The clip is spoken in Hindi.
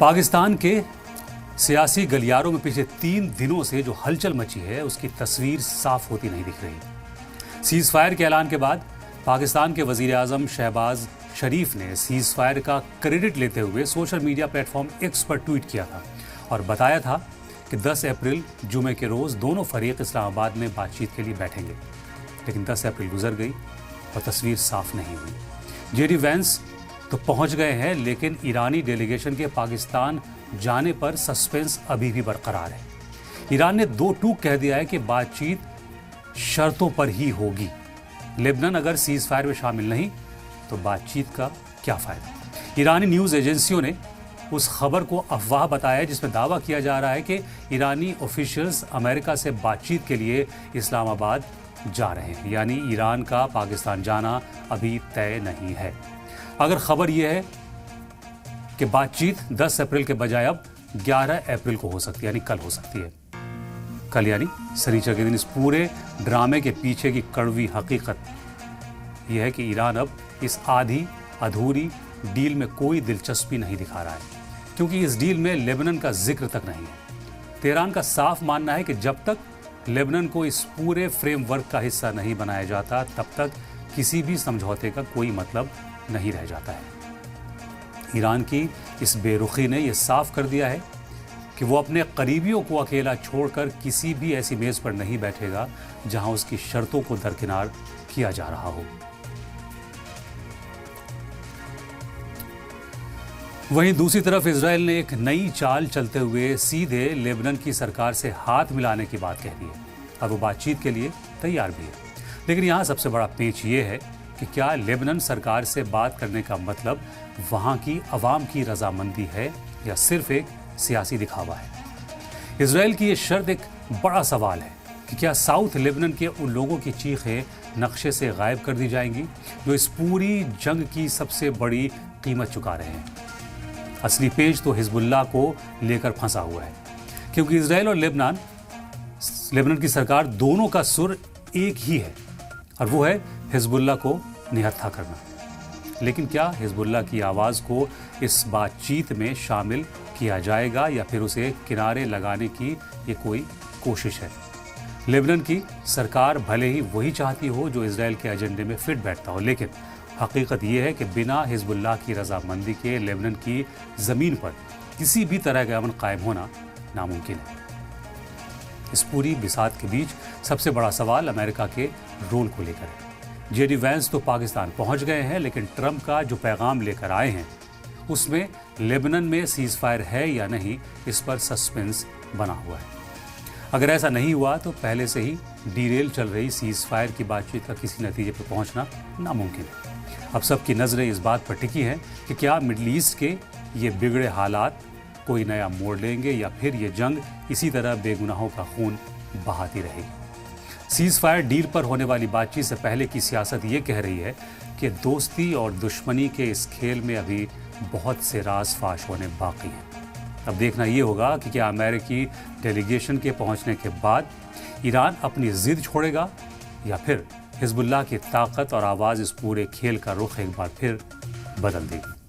पाकिस्तान के सियासी गलियारों में पिछले 3 दिनों से जो हलचल मची है उसकी तस्वीर साफ होती नहीं दिख रही। सीज फायर के ऐलान के बाद पाकिस्तान के वजीर आजम शहबाज शरीफ ने सीज फायर का क्रेडिट लेते हुए सोशल मीडिया प्लेटफॉर्म एक्स पर ट्वीट किया था और बताया था कि 10 अप्रैल जुमे के रोज़ दोनों फरीक इस्लामाबाद में बातचीत के लिए बैठेंगे। लेकिन 10 अप्रैल गुजर गई और तस्वीर साफ नहीं हुई। जेडी वैंस तो पहुंच गए हैं, लेकिन ईरानी डेलीगेशन के पाकिस्तान जाने पर सस्पेंस अभी भी बरकरार है। ईरान ने 2 टूक कह दिया है कि बातचीत शर्तों पर ही होगी। लेबनान अगर सीज फायर में शामिल नहीं तो बातचीत का क्या फायदा। ईरानी न्यूज़ एजेंसियों ने उस खबर को अफवाह बताया जिसमें दावा किया जा रहा है कि ईरानी ऑफिशियल्स अमेरिका से बातचीत के लिए इस्लामाबाद जा रहे हैं, यानी ईरान का पाकिस्तान जाना अभी तय नहीं है। अगर खबर यह है कि बातचीत 10 अप्रैल के बजाय अब 11 अप्रैल को हो सकती है, यानी कल हो सकती है। कल यानी शनीचर के दिन इस पूरे ड्रामे के पीछे की कड़वी हकीकत यह है कि ईरान अब इस आधी अधूरी डील में कोई दिलचस्पी नहीं दिखा रहा है, क्योंकि इस डील में लेबनान का जिक्र तक नहीं है। तेहरान का साफ मानना है कि जब तक लेबनान को इस पूरे फ्रेमवर्क का हिस्सा नहीं बनाया जाता तब तक किसी भी समझौते का कोई मतलब नहीं रह जाता है। ईरान की इस बेरुखी ने यह साफ कर दिया है कि वो अपने करीबियों को अकेला छोड़कर किसी भी ऐसी मेज पर नहीं बैठेगा जहां उसकी शर्तों को दरकिनार किया जा रहा हो। वहीं दूसरी तरफ इजराइल ने एक नई चाल चलते हुए सीधे लेबनान की सरकार से हाथ मिलाने की बात कह दी है और वो बातचीत के लिए तैयार भी है। लेकिन यहाँ सबसे बड़ा पेंच ये है कि क्या लेबनान सरकार से बात करने का मतलब वहाँ की अवाम की रजामंदी है या सिर्फ एक सियासी दिखावा है। इजराइल की ये शर्त एक बड़ा सवाल है कि क्या साउथ लेबनान के उन लोगों की चीखें नक्शे से गायब कर दी जाएंगी जो इस पूरी जंग की सबसे बड़ी कीमत चुका रहे हैं। असली पेच तो हिजबुल्लाह को लेकर फंसा हुआ है, क्योंकि इजराइल और लेबनान की सरकार दोनों का सुर एक ही है और वो है हिजबुल्लाह को निहत्था करना। लेकिन क्या हिजबुल्लाह की आवाज़ को इस बातचीत में शामिल किया जाएगा या फिर उसे किनारे लगाने की ये कोई कोशिश है। लेबनान की सरकार भले ही वही चाहती हो जो इजराइल के एजेंडे में फिट बैठता हो, लेकिन हकीकत ये है कि बिना हिजबुल्लाह की रजामंदी के लेबनान की ज़मीन पर किसी भी तरह का अमन कायम होना नामुमकिन है। इस पूरी बिसात के बीच सबसे बड़ा सवाल अमेरिका के रोल को लेकर है। जेडी वैंस तो पाकिस्तान पहुंच गए हैं, लेकिन ट्रंप का जो पैगाम लेकर आए हैं उसमें लेबनान में सीज फायर है या नहीं, इस पर सस्पेंस बना हुआ है। अगर ऐसा नहीं हुआ तो पहले से ही डीरेल चल रही सीज फायर की बातचीत का किसी नतीजे पर पहुंचना नामुमकिन है। अब सबकी नज़रें इस बात पर टिकी हैं कि क्या मिडल ईस्ट के ये बिगड़े हालात कोई नया मोड़ लेंगे या फिर ये जंग इसी तरह बेगुनाहों का खून बहाती रहेगी। सीज फायर डील पर होने वाली बातचीत से पहले की सियासत ये कह रही है कि दोस्ती और दुश्मनी के इस खेल में अभी बहुत से राज फाश होने बाकी हैं। अब देखना ये होगा कि क्या अमेरिकी डेलीगेशन के पहुंचने के बाद ईरान अपनी जिद छोड़ेगा या फिर हिजबुल्लाह की ताकत और आवाज़ इस पूरे खेल का रुख एक बार फिर बदल देगी।